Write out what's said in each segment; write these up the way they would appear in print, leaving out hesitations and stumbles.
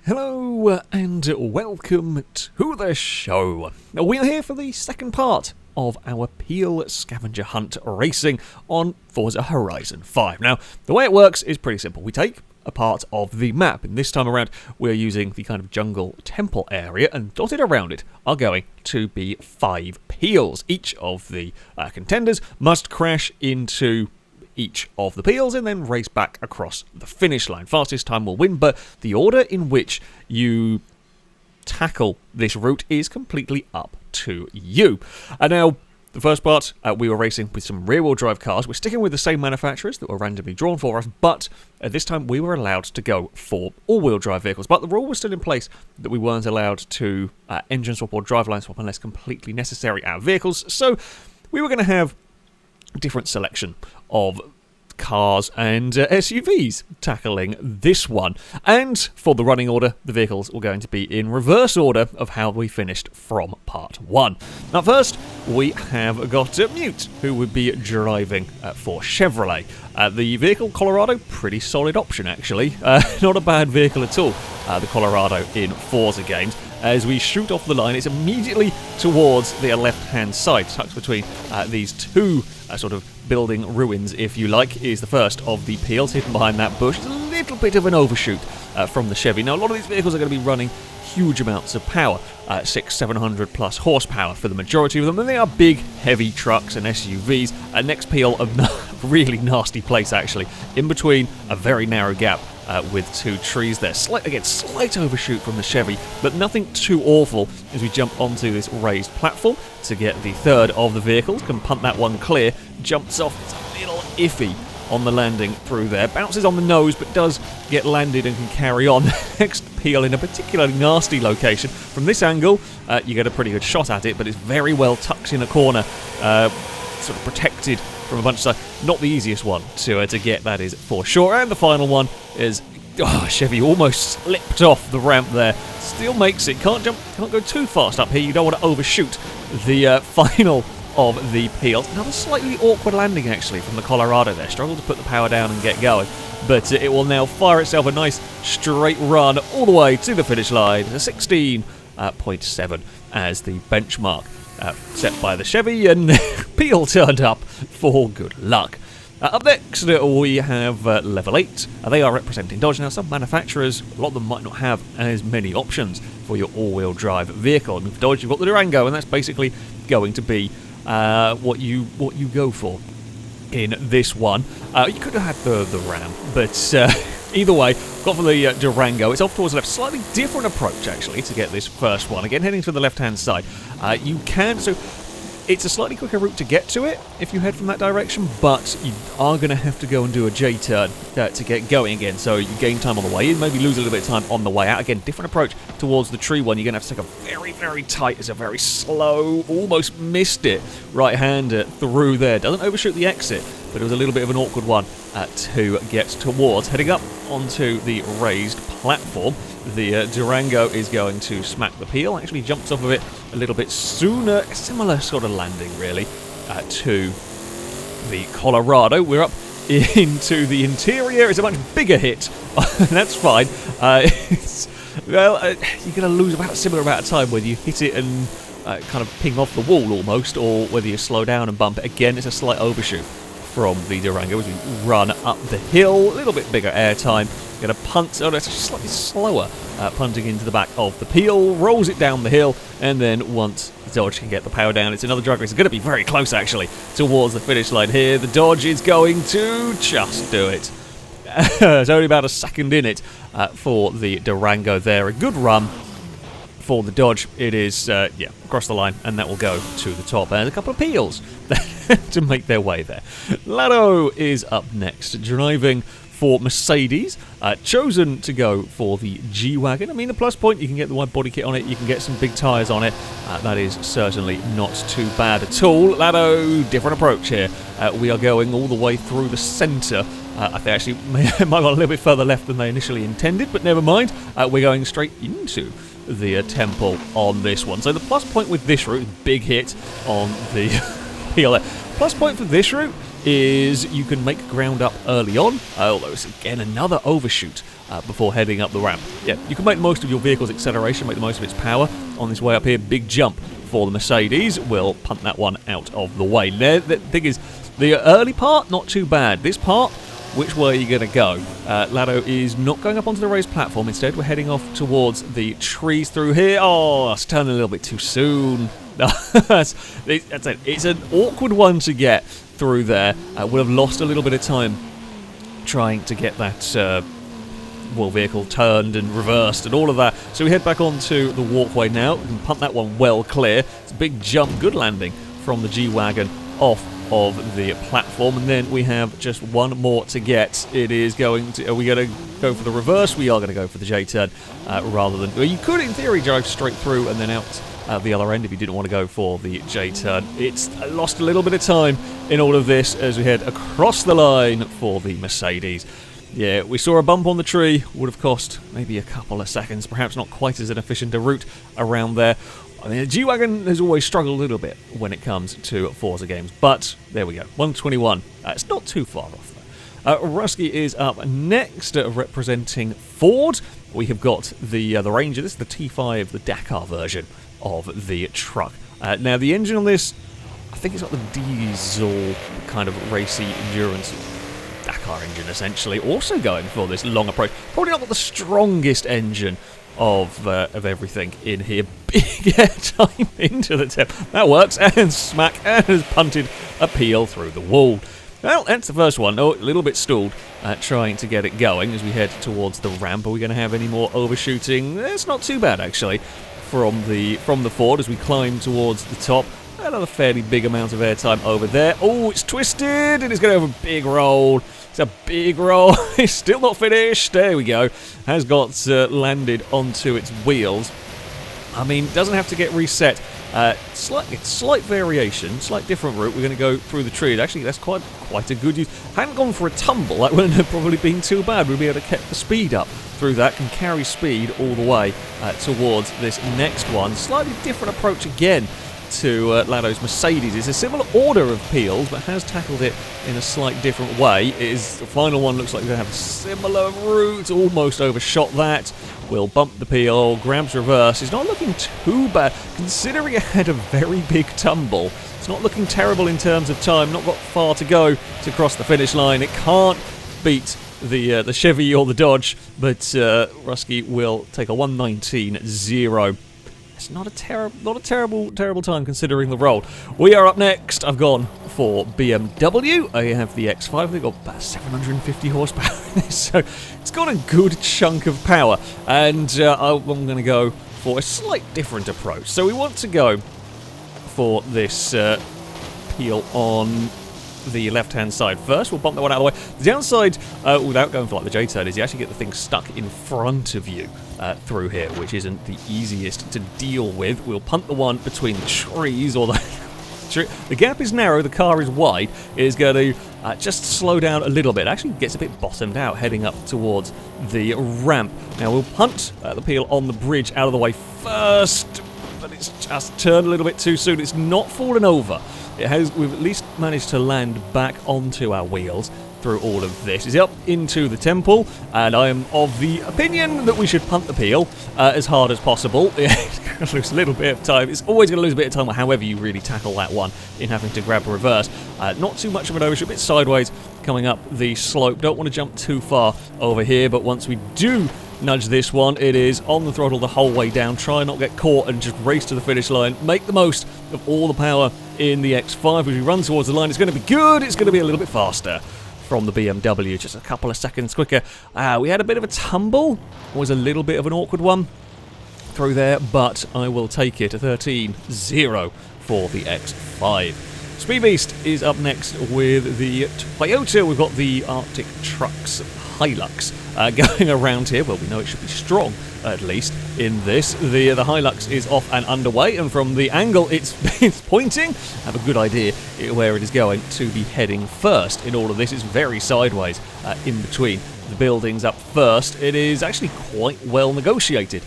Hello and welcome to the show. We're here for the second part of our Peel Scavenger Hunt racing on Forza Horizon 5. Now, the way it works is pretty simple. We take a part of the map, and this time around we're using the kind of jungle temple area, and dotted around it are going to be 5 peels. Each of the contenders must crash into each of the peels and then race back across the finish line. Fastest time will win, but the order in which you tackle this route is completely up to you. And now, the first part, we were racing with some rear-wheel drive cars. We're sticking with the same manufacturers that were randomly drawn for us, but this time we were allowed to go for all-wheel drive vehicles. But the rule was still in place that we weren't allowed to engine swap or driveline swap unless completely necessary our vehicles. So we were going to have a different selection of cars and SUVs tackling this one. And for the running order, the vehicles were going to be in reverse order of how we finished from part 1. Now first, we have got Mute, who would be driving for Chevrolet. The vehicle Colorado, pretty solid option actually. Not a bad vehicle at all, the Colorado in Forza games. As we shoot off the line, it's immediately towards the left-hand side, tucked between these two sort of building ruins, if you like, is the first of the peels hidden behind that bush. It's a little bit of an overshoot from the Chevy. Now, a lot of these vehicles are going to be running huge amounts of power, 600-700 plus horsepower for the majority of them, and they are big, heavy trucks and SUVs. Next peel, a really nasty place actually, in between a very narrow gap with 2 trees there. Slight overshoot from the Chevy, but nothing too awful as we jump onto this raised platform to get the third of the vehicles. Can punt that one clear, jumps off, it's a little iffy on the landing through there. Bounces on the nose, but does get landed and can carry on. Next peel in a particularly nasty location. From this angle, you get a pretty good shot at it, but it's very well tucked in a corner, sort of protected from a bunch of stuff. Not the easiest one to get, that is for sure. And the final one is, Chevy almost slipped off the ramp there. Still makes it. Can't go too fast up here. You don't want to overshoot the final of the peels. Another slightly awkward landing actually from the Colorado there. Struggled to put the power down and get going, but it will now fire itself a nice straight run all the way to the finish line. 16.7 as the benchmark set by the Chevy, and peel turned up for good luck. Up next, we have Level 8. They are representing Dodge. Now, some manufacturers, a lot of them might not have as many options for your all-wheel drive vehicle. And with Dodge, you've got the Durango, and that's basically going to be what you go for in this one. You could have had the Ram, but either way, got for the Durango. It's off towards the left. Slightly different approach, actually, to get this first one. Again, heading to the left-hand side. So it's a slightly quicker route to get to it if you head from that direction, but you are going to have to go and do a J-turn to get going again. So you gain time on the way in, maybe lose a little bit of time on the way out. Again, different approach towards the tree one. You're going to have to take a very, very tight, it's a very slow, almost missed it, right-hander through there. Doesn't overshoot the exit, but it was a little bit of an awkward one to get towards. Heading up onto the raised platform, the Durango is going to smack the peel. Actually jumps off of it a little bit sooner. A similar sort of landing, really, to the Colorado. We're up into the interior. It's a much bigger hit. That's fine. You're going to lose about a similar amount of time whether you hit it and kind of ping off the wall almost, or whether you slow down and bump it. Again, it's a slight overshoot from the Durango as we run up the hill. A little bit bigger air time. Get a punt. Oh, that's slightly slower punting into the back of the peel. Rolls it down the hill, and then once the Dodge can get the power down, it's another drag race. It's going to be very close actually towards the finish line here. The Dodge is going to just do it. It's only about a second in it for the Durango there. A good run for the Dodge. It is, across the line, and that will go to the top. And a couple of peels to make their way there. Lado is up next, driving for Mercedes, chosen to go for the G Wagon. I mean, the plus point, you can get the wide body kit on it, you can get some big tyres on it. That is certainly not too bad at all. Lado, different approach here. We are going all the way through the centre. I think actually might have gone a little bit further left than they initially intended, but never mind. We're going straight into the temple on this one. So the plus point with this route, big hit on the peel. Plus point for this route is you can make ground up early on, although it's again another overshoot before heading up the ramp. Yeah, you can make the most of your vehicle's acceleration, make the most of its power on this way up here. Big jump for the Mercedes. We'll punt that one out of the way. Now, the thing is, the early part, not too bad. This part, which way are you going to go? Lado is not going up onto the raised platform. Instead, we're heading off towards the trees through here. Oh, it's turning a little bit too soon. It's an awkward one to get through there. We'll have lost a little bit of time trying to get that vehicle turned and reversed and all of that. So we head back onto the walkway now. We can punt that one well clear. It's a big jump, good landing from the G Wagon off of the platform, and then we have just one more to get. It is going to. Are we going to go for the reverse? We are going to go for the J-turn rather than. Well, you could, in theory, drive straight through and then out the other end if you didn't want to go for the J-turn. It's lost a little bit of time in all of this as we head across the line for the Mercedes. Yeah, we saw a bump on the tree. Would have cost maybe a couple of seconds, perhaps not quite as an efficient a route around there. I mean, the G Wagon has always struggled a little bit when it comes to Forza games, but there we go, 121. It's not too far off though. Rusky is up next, representing Ford. We have got the Ranger. This is the T5, the Dakar version of the truck. Now, the engine on this, I think it's got the diesel kind of racy endurance Dakar engine, essentially. Also going for this long approach. Probably not got the strongest engine of everything in here. Big air time into the tip. That works, and smack, and has punted a peel through the wall. Well, that's the first one. Oh, a little bit stalled trying to get it going as we head towards the ramp. Are we going to have any more overshooting? It's not too bad, actually, from the Ford as we climb towards the top. Another fairly big amount of airtime over there. Oh, it's twisted, and it's going to have a big roll. It's a big roll. It's still not finished. There we go. Has got landed onto its wheels. I mean, doesn't have to get reset. Slight variation, slight different route. We're going to go through the tree. Actually, that's quite a good use. Hadn't gone for a tumble. That wouldn't have probably been too bad. We'd be able to keep the speed up through that. Can carry speed all the way towards this next one. Slightly different approach again to Lado's Mercedes. It's a similar order of peels, but has tackled it in a slight different way. The final one looks like we're going to have a similar route, almost overshot that. We'll bump the peel, grabs reverse. It's not looking too bad, considering it had a very big tumble. It's not looking terrible in terms of time, not got far to go to cross the finish line. It can't beat the Chevy or the Dodge, but Rusky will take a 1:19.0. It's not a terrible time considering the roll. We are up next. I've gone for BMW. I have the X5. They've got about 750 horsepower in this, so it's got a good chunk of power. And I'm going to go for a slight different approach. So we want to go for this peel on the left-hand side first. We'll bump that one out of the way. The downside, without going for like the J-turn, is you actually get the thing stuck in front of you through here, which isn't the easiest to deal with. We'll punt the one between the trees, or the gap is narrow, the car is wide. It is going to just slow down a little bit. Actually gets a bit bottomed out heading up towards the ramp. Now we'll punt the peel on the bridge out of the way first, but it's just turned a little bit too soon. It's not fallen over. We've at least managed to land back onto our wheels through all of this. It's up into the temple, and I am of the opinion that we should punt the peel as hard as possible. It's going to lose a little bit of time. It's always going to lose a bit of time, however you really tackle that one in having to grab a reverse. Not too much of an overshoot, a bit sideways coming up the slope. Don't want to jump too far over here, but once we do nudge this one, it is on the throttle the whole way down. Try not get caught and just race to the finish line. Make the most of all the power in the X5 as we run towards the line. It's going to be good. It's going to be a little bit faster from the BMW, just a couple of seconds quicker. We had a bit of a tumble. It was a little bit of an awkward one through there, but I will take it. A 13.0 for the X5. Speed Beast is up next with the Toyota. We've got the Arctic Trucks Hilux going around here. Well, we know it should be strong, at least, in this. The Hilux is off and underway, and from the angle it's pointing, I have a good idea where it is going to be heading first. In all of this, it's very sideways in between the buildings up first. It is actually quite well negotiated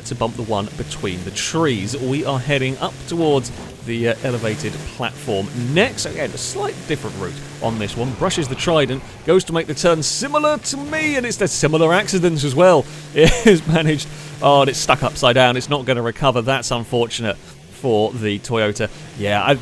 to bump the one between the trees. We are heading up towards the elevated platform. Next, again, a slight different route on this one. Brushes the Trident, goes to make the turn similar to me, and it's the similar accidents as well. It has managed... Oh, and it's stuck upside down. It's not going to recover. That's unfortunate for the Toyota. Yeah,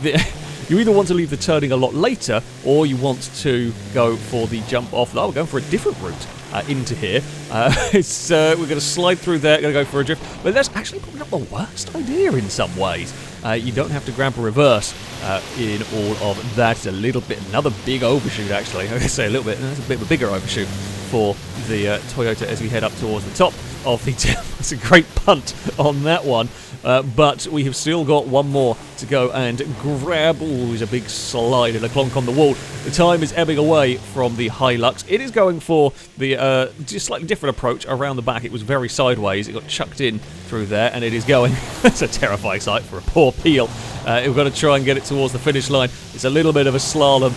you either want to leave the turning a lot later, or you want to go for the jump off. Oh, we're going for a different route into here. We're going to slide through there, going to go for a drift. But that's actually probably not the worst idea in some ways. You don't have to grab a reverse in all of that. It's a little bit, another big overshoot actually. I say a little bit, that's a bit of a bigger overshoot for the Toyota as we head up towards the top of the temple. It's a great punt on that one. But we have still got one more to go and grab. Oh, there's a big slide and a clonk on the wall. The time is ebbing away from the Hilux. It is going for the just slightly different approach around the back. It was very sideways. It got chucked in through there, and it is going. It's a terrifying sight for a poor peel. We've got to try and get it towards the finish line. It's a little bit of a slalom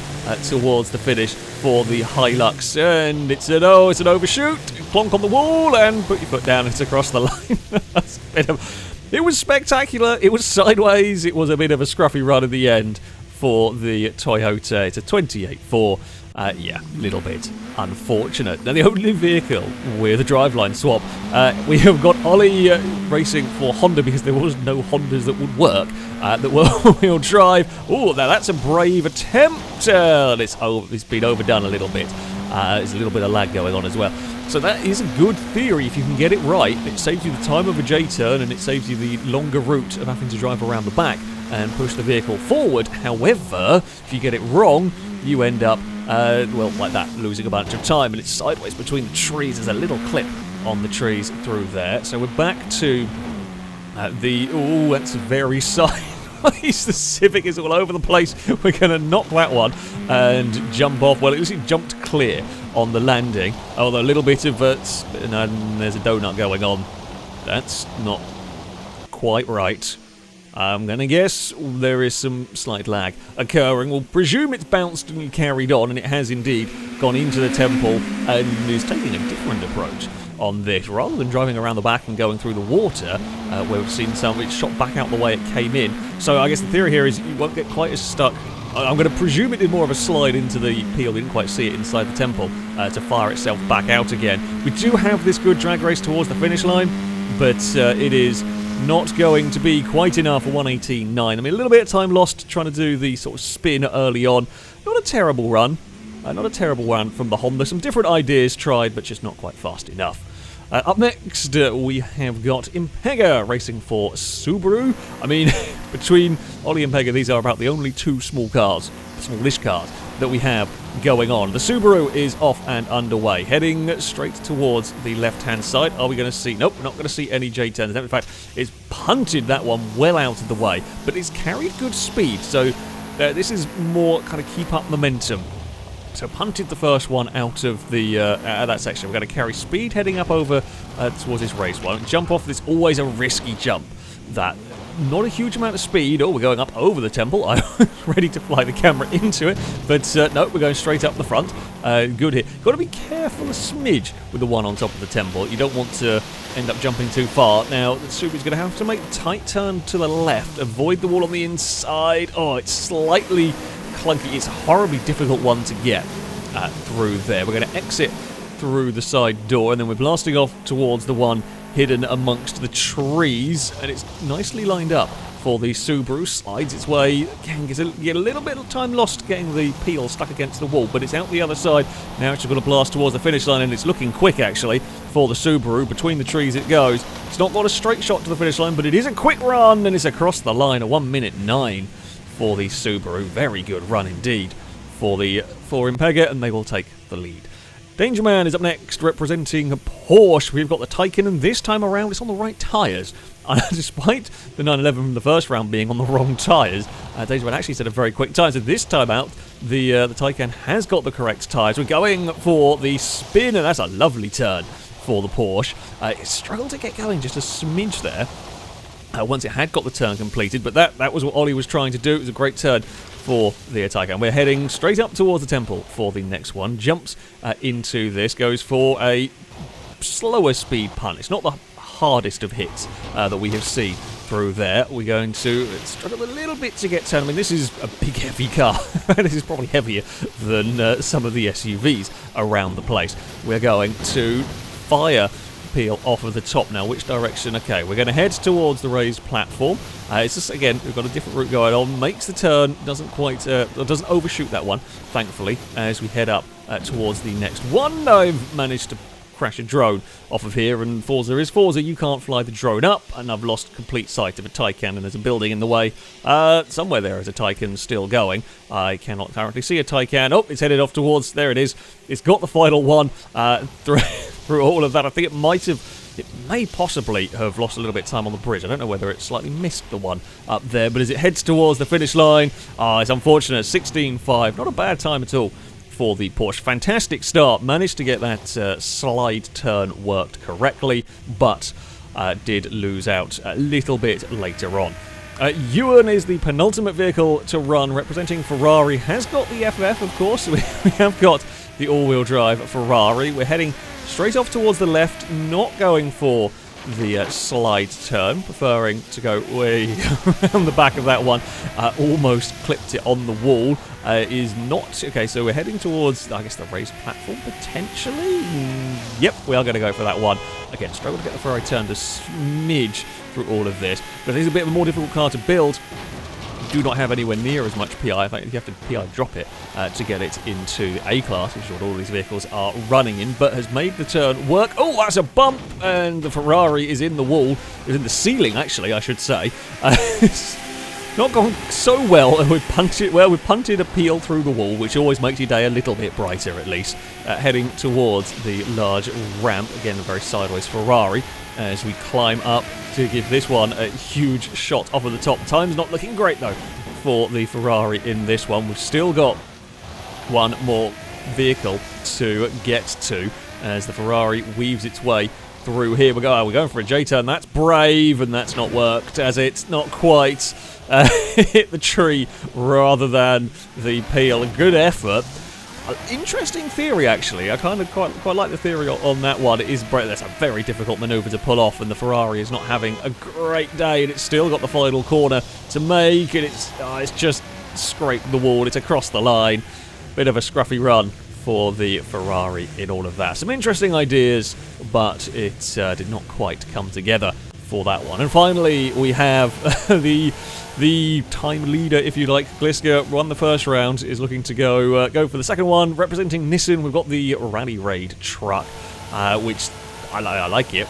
towards the finish for the Hilux, and it's an overshoot. Clonk on the wall, and put your foot down. It's across the line. That's a bit of... It was spectacular, it was sideways, it was a bit of a scruffy run at the end for the Toyota. It's a 28.4. Yeah, a little bit unfortunate. Now, the only vehicle with a driveline swap, we have got Ollie racing for Honda because there was no Hondas that would work, that will drive. Oh, now that's a brave attempt. It's been overdone a little bit. There's a little bit of lag going on as well. So that is a good theory if you can get it right. It saves you the time of a J-turn, and it saves you the longer route of having to drive around the back and push the vehicle forward. However, if you get it wrong, you end up, well, like that, losing a bunch of time, and it's sideways between the trees. There's a little clip on the trees through there. So we're back to oh, that's very sideways. The Civic is all over the place. We're going to knock that one and jump off. Well, at least it jumped clear on the landing. Although a little bit of and there's a donut going on. That's not quite right. I'm going to guess there is some slight lag occurring. We'll presume it's bounced and carried on, and it has indeed gone into the temple and is taking a different approach on this. Rather than driving around the back and going through the water, where we've seen some of it shot back out the way it came in. So I guess the theory here is you won't get quite as stuck. I'm going to presume it did more of a slide into the peel. We didn't quite see it inside the temple to fire itself back out again. We do have this good drag race towards the finish line, but it is not going to be quite enough for 118.9. I mean, a little bit of time lost trying to do the sort of spin early on. Not a terrible run. Not a terrible one from the Honda. Some different ideas tried, but just not quite fast enough. Up next, we have got Impreza racing for Subaru. I mean, between Ollie and Impreza, these are about the only two smallish cars that we have going on. The Subaru is off and underway, heading straight towards the left-hand side. Are we going to see... Nope, we're not going to see any J-turns. In fact, it's punted that one well out of the way, but it's carried good speed, so this is more kind of keep up momentum. So punted the first one out of the that section. We're going to carry speed heading up over towards this race one. Jump off this, always a risky jump. That, not a huge amount of speed. Oh, we're going up over the temple. I was ready to fly the camera into it, but no, we're going straight up the front. Good here. Got to be careful a smidge with the one on top of the temple. You don't want to end up jumping too far. Now, the Subaru's going to have to make a tight turn to the left, avoid the wall on the inside. Oh, it's slightly clunky. It's a horribly difficult one to get through there. We're going to exit through the side door, and then we're blasting off towards the one hidden amongst the trees, and it's nicely lined up for the Subaru. Slides its way. Again, get a little bit of time lost getting the peel stuck against the wall, but it's out the other side. Now it's just going to blast towards the finish line, and it's looking quick, actually, for the Subaru. Between the trees it goes. It's not got a straight shot to the finish line, but it is a quick run, and it's across the line. A 1:09 for the Subaru. Very good run indeed for Impreza, and they will take the lead. Danger Man is up next, representing Porsche. We've got the Taycan, and this time around it's on the right tyres. Despite the 911 from the first round being on the wrong tyres, Danger Man actually set a very quick time. So this time out, the Taycan has got the correct tyres. We're going for the spin, and that's a lovely turn for the Porsche. It struggled to get going just a smidge there once it had got the turn completed, but that was what Ollie was trying to do. It was a great turn for the Taycan. We're heading straight up towards the temple for the next one. Jumps into this, goes for a slower speed punt. It's not the hardest of hits that we have seen through there. We're going to struggle a little bit to get turn. I mean, this is a big, heavy car. This is probably heavier than some of the SUVs around the place. We're going to fire peel off of the top now. Which direction? Okay, we're going to head towards the raised platform. It's just, again, we've got a different route going on. Makes the turn, doesn't quite, doesn't overshoot that one, thankfully, as we head up towards the next one. I've managed to crash a drone off of here, and Forza is Forza. You can't fly the drone up, and I've lost complete sight of a Taycan, and there's a building in the way. Somewhere there is a Taycan still going. I cannot currently see a Taycan. Oh, it's headed off towards, there it is. It's got the final one through all of that. I think it may possibly have lost a little bit of time on the bridge. I don't know whether it slightly missed the one up there, but as it heads towards the finish line, it's unfortunate. 16.5, not a bad time at all for the Porsche. Fantastic start, managed to get that slide turn worked correctly, but did lose out a little bit later on. Ewan is the penultimate vehicle to run, representing Ferrari. Has got the FF, of course. We have got the all-wheel drive Ferrari. We're heading straight off towards the left, not going for the slide turn, preferring to go way around the back of that one. Almost clipped it on the wall. Is not... Okay, so we're heading towards, I guess, the raised platform, potentially? Yep, we are going to go for that one. Again, struggle to get the Ferrari turned a smidge through all of this, but it is a bit of a more difficult car to build. Do not have anywhere near as much PI. In fact, you have to PI drop it to get it into A-Class, which is what all these vehicles are running in, but has made the turn work. Oh, that's a bump, and the Ferrari is in the wall. It's in the ceiling, actually, I should say. It's not gone so well, and we've punted a peel through the wall, which always makes your day a little bit brighter, at least. Heading towards the large ramp, again, a very sideways Ferrari, as we climb up to give this one a huge shot off of the top. Time's not looking great, though, for the Ferrari in this one. We've still got one more vehicle to get to, as the Ferrari weaves its way through here. We're going for a J-turn. That's brave, and that's not worked, as it's not quite hit the tree rather than the peel. A good effort. Interesting theory, actually. I kind of quite like the theory on that one. It is that's a very difficult manoeuvre to pull off, and the Ferrari is not having a great day, and it's still got the final corner to make, and it's just scraped the wall. It's across the line. Bit of a scruffy run for the Ferrari in all of that. Some interesting ideas, but it did not quite come together for that one. And finally, we have the time leader, if you like. Gliska won the first round, is looking to go for the second one. Representing Nissan, we've got the Rally Raid truck, which I like it.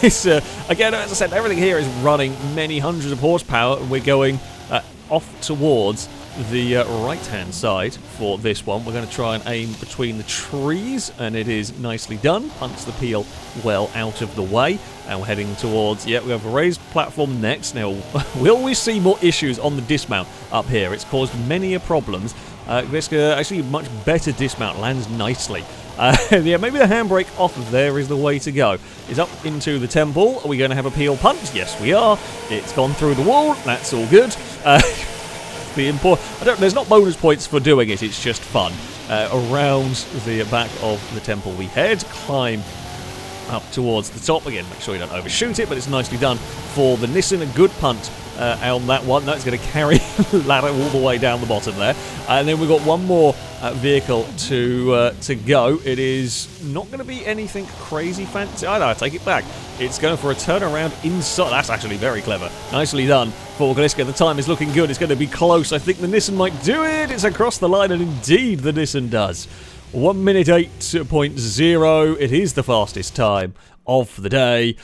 It's, again, as I said, everything here is running many hundreds of horsepower, and we're going off towards the right-hand side for this one. We're going to try and aim between the trees, and it is nicely done. Punts the peel well out of the way, and we're heading towards, we have a raised platform next. Now, will we see more issues on the dismount up here? It's caused many problems. This actually much better dismount, lands nicely. Yeah, maybe the handbrake off of there is the way to go. It's up into the temple. Are we going to have a peel punch? Yes, we are. It's gone through the wall. That's all good. There's not bonus points for doing it, it's just fun. Around the back of the temple we head, climb up towards the top. Again, make sure you don't overshoot it, but it's nicely done for the Nissan. A good punt on that one. That's going to carry the ladder all the way down the bottom there. And then we've got one more vehicle to go. It is not going to be anything crazy fancy. I take it back. It's going for a turnaround inside. That's actually very clever. Nicely done for Gliska. The time is looking good. It's going to be close. I think the Nissan might do it. It's across the line, and indeed the Nissan does. 1 minute 8.0. It is the fastest time of the day.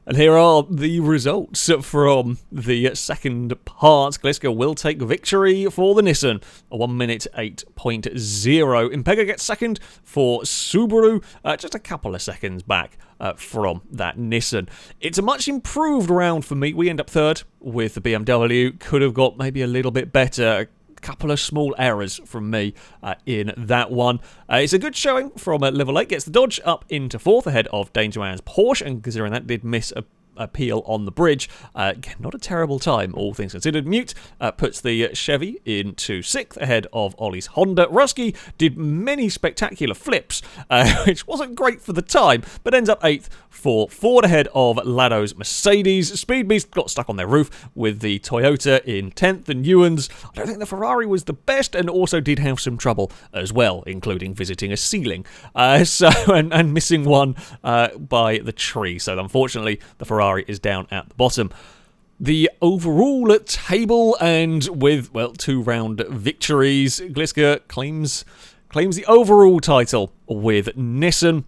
And here are the results from the second part. Gliska will take victory for the Nissan. 1 minute 8.0. Impreza gets second for Subaru, just a couple of seconds back from that Nissan. It's a much improved round for me. We end up third with the BMW. Could have got maybe a little bit better. Couple of small errors from me in that one. It's a good showing from level 8. Gets the Dodge up into fourth ahead of Danger Man's Porsche, and considering that did miss a Peel on the bridge. Again, not a terrible time, all things considered. Mute puts the Chevy into 6th ahead of Ollie's Honda. Rusky did many spectacular flips, which wasn't great for the time, but ends up 8th for Ford ahead of Lado's Mercedes. Speed Beast got stuck on their roof with the Toyota in 10th, and Ewan's, I don't think the Ferrari was the best, and also did have some trouble as well, including visiting a ceiling and missing one by the tree. So unfortunately, the Ferrari is down at the bottom. The overall table, and with, well, 2-round victories, Gliska claims the overall title with Nissan,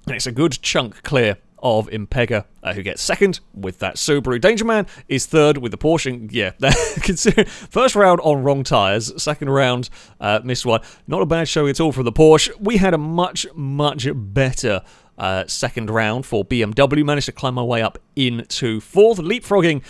and it's a good chunk clear of Impreza, who gets 2nd with that Subaru. Dangerman is 3rd with the Porsche. Yeah, consider first round on wrong tyres, 2nd round missed one. Not a bad showing at all for the Porsche. We had a much better 2nd round for BMW. Managed to climb my way up into 4th, leapfrogging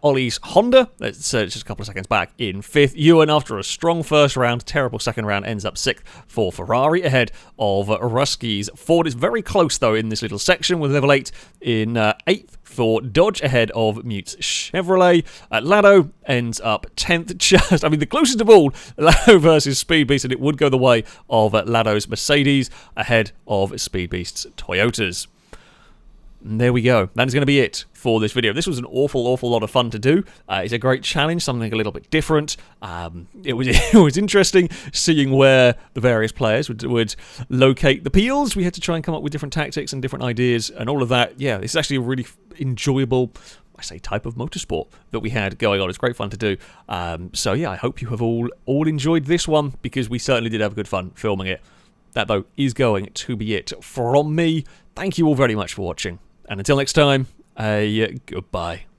Ollie's Honda. That's just a couple of seconds back in 5th. Ewan, after a strong first round, terrible second round, ends up 6th for Ferrari ahead of Rusky's Ford. It's very close though in this little section with level 8 in 8th for Dodge ahead of Mute's Chevrolet. Lado ends up 10th. Just, I mean, the closest of all, Lado versus Speed Beast, and it would go the way of Lado's Mercedes ahead of Speed Beast's Toyotas. And there we go. That is going to be it for this video. This was an awful lot of fun to do. It's a great challenge, something a little bit different. It was interesting seeing where the various players would locate the peels. We had to try and come up with different tactics and different ideas and all of that. Yeah, it's actually a really enjoyable, I say, type of motorsport that we had going on. It's great fun to do. So yeah, I hope you have all enjoyed this one, because we certainly did have good fun filming it. That, though, is going to be it from me. Thank you all very much for watching. And until next time, goodbye.